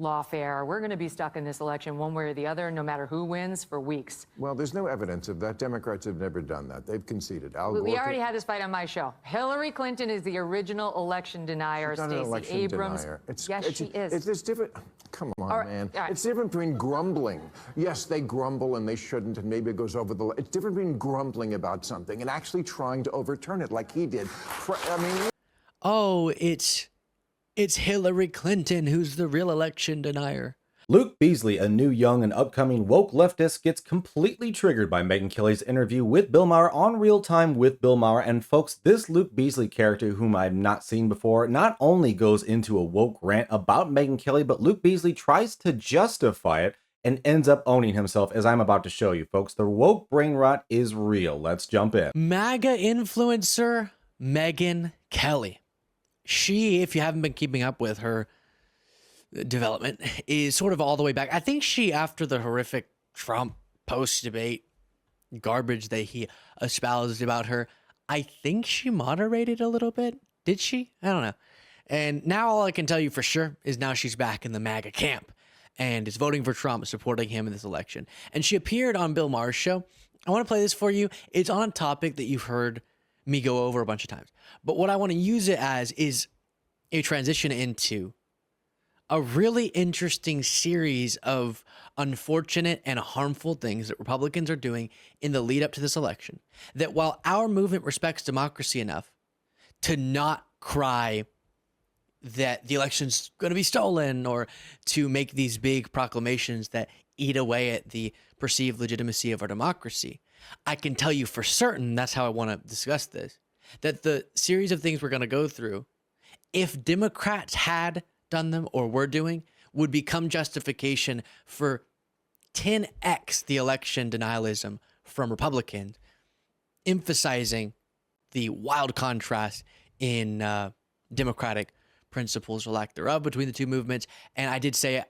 lawfare. We're going to be stuck in this election one way or the other, no matter who wins, for weeks. Well, there's no evidence of that. Democrats have never done that. They've conceded. We already had this fight on my show. Hillary Clinton is the original election denier. Stacey Abrams. Yes, she is. It's different. Come on, man. It's different between grumbling. Yes, they grumble and they shouldn't, and maybe it goes over the. It's different between grumbling about something and actually trying to overturn it, like he did. I mean. Oh, it's Hillary Clinton who's the real election denier. Luke Beasley, a new young and upcoming woke leftist, gets completely triggered by Megyn Kelly's interview with Bill Maher on Real Time with Bill Maher. And folks, this Luke Beasley character, whom I've not seen before, not only goes into a woke rant about Megyn Kelly, but Luke Beasley tries to justify it and ends up owning himself, as I'm about to show you, folks. The woke brain rot is real. Let's jump in. MAGA influencer Megyn Kelly. She, if you haven't been keeping up with her development, is sort of all the way back. I think she, after the horrific Trump post-debate garbage that he espoused about her, I think she moderated a little bit. Did she? I don't know. And now all I can tell you for sure is now she's back in the MAGA camp and is voting for Trump, supporting him in this election. And she appeared on Bill Maher's show. I want to play this for you. It's on a topic that you've heard me go over a bunch of times. But what I want to use it as is a transition into a really interesting series of unfortunate and harmful things that Republicans are doing in the lead up to this election. That while our movement respects democracy enough to not cry that the election's going to be stolen or to make these big proclamations that eat away at the perceived legitimacy of our democracy, I can tell you for certain, that's how I want to discuss this, that the series of things we're going to go through, if Democrats had done them or were doing, would become justification for 10x the election denialism from Republicans, emphasizing the wild contrast in democratic principles or lack thereof between the two movements. And I did say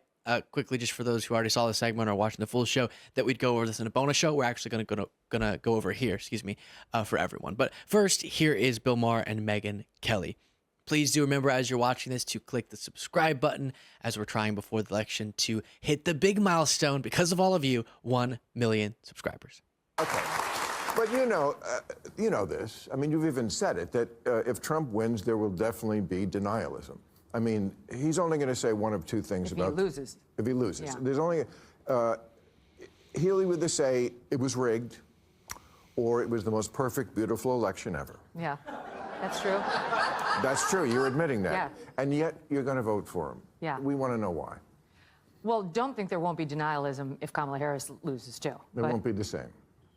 quickly, just for those who already saw the segment or watching the full show, that we'd go over this in a bonus show. We're actually gonna go over here, for everyone. But first, here is Bill Maher and Megyn Kelly. Please do remember, as you're watching this, to click the subscribe button, as we're trying before the election to hit the big milestone, because of all of you, 1 million subscribers. Okay. But you know this. I mean, you've even said it, that if Trump wins, there will definitely be denialism. I mean, he's only going to say one of two things about... If he loses. If he loses. Yeah. There's only... he'll either say it was rigged, or it was the most perfect, beautiful election ever. Yeah, that's true. That's true. You're admitting that. Yeah. And yet, you're going to vote for him. Yeah. We want to know why. Well, don't think there won't be denialism if Kamala Harris loses, too. It won't be the same.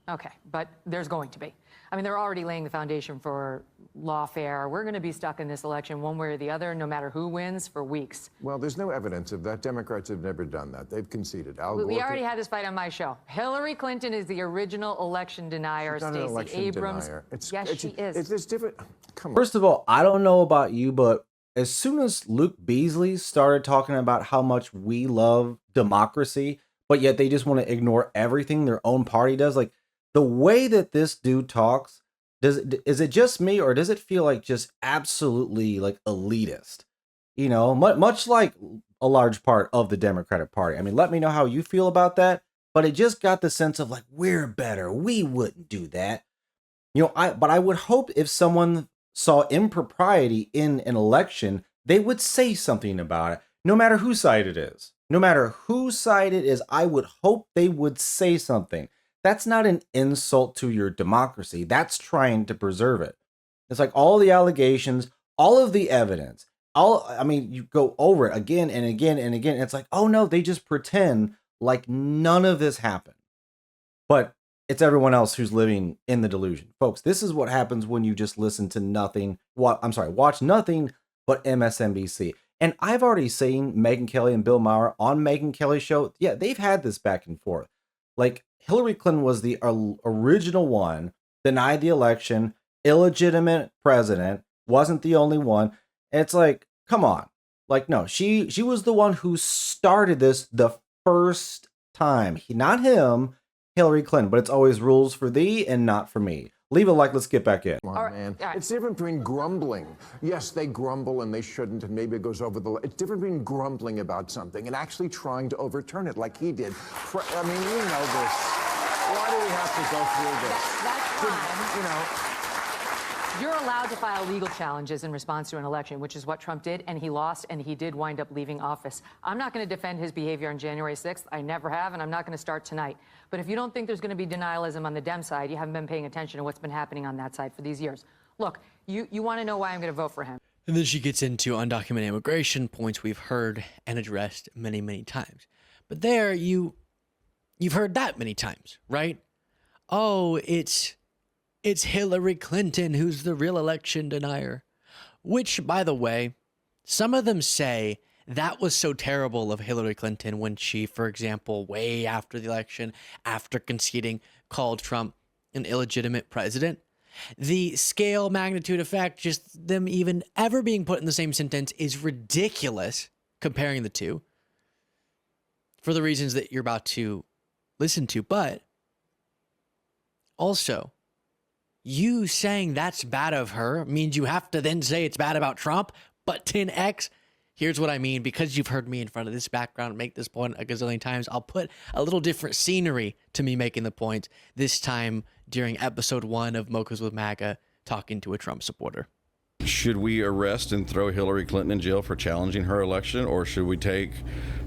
Okay, but there's going to be. I mean, they're already laying the foundation for lawfare. We're going to be stuck in this election one way or the other, no matter who wins, for weeks. Well, there's no evidence of that. Democrats have never done that. They've conceded. We already had this fight on my show. Hillary Clinton is the original election denier. Stacey Abrams. Yes, she is. It's different. Come on. First of all, I don't know about you, but as soon as Luke Beasley started talking about how much we love democracy, but yet they just want to ignore everything their own party does, like, the way that this dude talks, is it just me, or does it feel like just absolutely like elitist? You know, much like a large part of the Democratic Party. I mean, let me know how you feel about that. But it just got the sense of like, we're better. We wouldn't do that. You know, but I would hope if someone saw impropriety in an election, they would say something about it, no matter whose side it is. No matter whose side it is, I would hope they would say something. That's not an insult to your democracy. That's trying to preserve it. It's like all the allegations, all of the evidence, you go over it again and again and again. And it's like, oh no, they just pretend like none of this happened. But it's everyone else who's living in the delusion. Folks, this is what happens when you just listen to nothing. Watch nothing but MSNBC. And I've already seen Megyn Kelly and Bill Maher on Megyn Kelly's show. Yeah, they've had this back and forth. Like, Hillary Clinton was the original one, denied the election, illegitimate president, wasn't the only one. And it's like, come on. Like, no, she was the one who started this the first time. Not him, Hillary Clinton, but it's always rules for thee and not for me. Leave a like. Let's get back in. Come on, man. It's different between grumbling. Yes, they grumble and they shouldn't, and maybe it goes over the. It's different between grumbling about something and actually trying to overturn it like he did. I mean, you know this. Why do we have to go through this? That's fine. You know. You're allowed to file legal challenges in response to an election, which is what Trump did, and he lost, and he did wind up leaving office. I'm not going to defend his behavior on January 6th. I never have, and I'm not going to start tonight. But if you don't think there's going to be denialism on the Dem side, you haven't been paying attention to what's been happening on that side for these years. Look, you want to know why I'm going to vote for him. And then she gets into undocumented immigration, points we've heard and addressed many, many times. But there, you've heard that many times, right? Oh, it's Hillary Clinton who's the real election denier. Which, by the way, some of them say that was so terrible of Hillary Clinton when she, for example, way after the election, after conceding, called Trump an illegitimate president. The scale, magnitude, effect, just them even ever being put in the same sentence is ridiculous comparing the two for the reasons that you're about to listen to. But also, you saying that's bad of her means you have to then say it's bad about Trump, but 10x. Here's what I mean. Because you've heard me in front of this background make this point a gazillion times, I'll put a little different scenery to me making the point, this time during episode 1 of Mochas with MAGA, talking to a Trump supporter. Should we arrest and throw Hillary Clinton in jail for challenging her election, or should we take,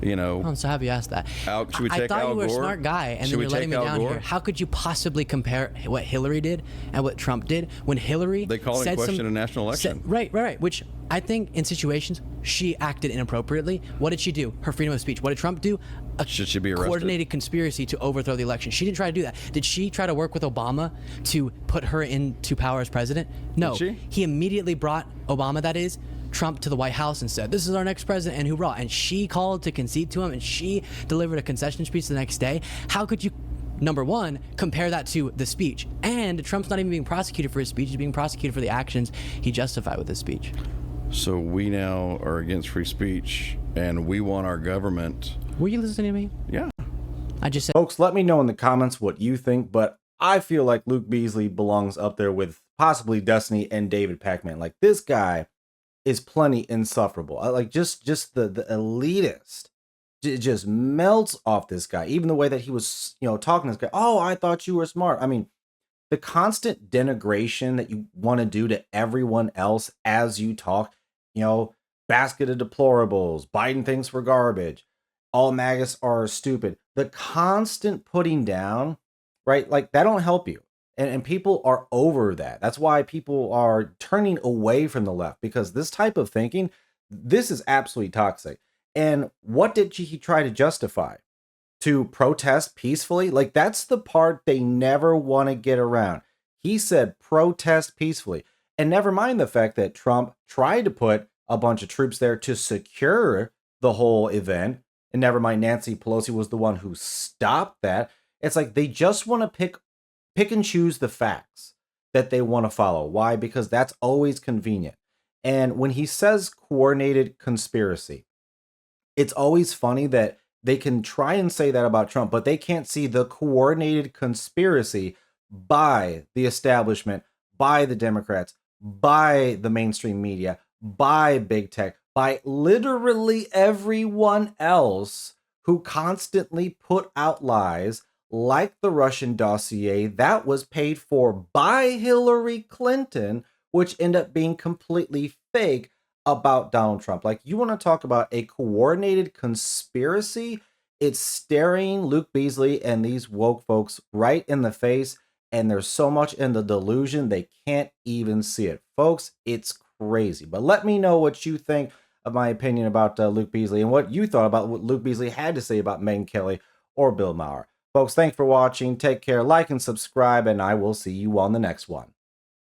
So have you asked that? Should we take I thought Al you were Gore? a smart guy, and Should then we you're letting me take Al down Gore? here. How could you possibly compare what Hillary did and what Trump did when Hillary They call in question a national election. Right. Which I think in situations she acted inappropriately. What did she do? Her freedom of speech. What did Trump do? Should she be arrested? Coordinated conspiracy to overthrow the election. She didn't try to do that. Did she try to work with Obama to put her into power as president? No. Did she? He immediately brought Obama, that is, Trump to the White House and said, this is our next president, and hoorah. And she called to concede to him, and she delivered a concession speech the next day. How could you, number one, compare that to the speech? And Trump's not even being prosecuted for his speech. He's being prosecuted for the actions he justified with his speech. So we now are against free speech, and we want our government. Were you listening to me? Yeah. I just said, Folks, let me know in the comments what you think, but I feel like Luke Beasley belongs up there with possibly Destiny and David Pac-Man. Like, this guy is plenty insufferable. Like, just the elitist. It just melts off this guy. Even the way that he was, talking to this guy. Oh, I thought you were smart. I mean, the constant denigration that you want to do to everyone else as you talk, basket of deplorables, Biden thinks we're garbage, all MAGAs are stupid. The constant putting down, right? Like, that don't help you. And people are over that. That's why people are turning away from the left, because this type of thinking, this is absolutely toxic. And what did he try to justify? To protest peacefully? Like, that's the part they never want to get around. He said protest peacefully. And never mind the fact that Trump tried to put a bunch of troops there to secure the whole event. And never mind, Nancy Pelosi was the one who stopped that. It's like they just want to pick and choose the facts that they want to follow. Why? Because that's always convenient. And when he says coordinated conspiracy, it's always funny that they can try and say that about Trump, but they can't see the coordinated conspiracy by the establishment, by the Democrats, by the mainstream media, by big tech, by literally everyone else who constantly put out lies like the Russian dossier that was paid for by Hillary Clinton, which ended up being completely fake about Donald Trump. Like, you want to talk about a coordinated conspiracy? It's staring Luke Beasley and these woke folks right in the face, and there's so much in the delusion they can't even see it. Folks, it's crazy. But let me know what you think of my opinion about Luke Beasley and what you thought about what Luke Beasley had to say about Megyn Kelly or Bill Maher. Folks, thanks for watching. Take care, like and subscribe, and I will see you on the next one.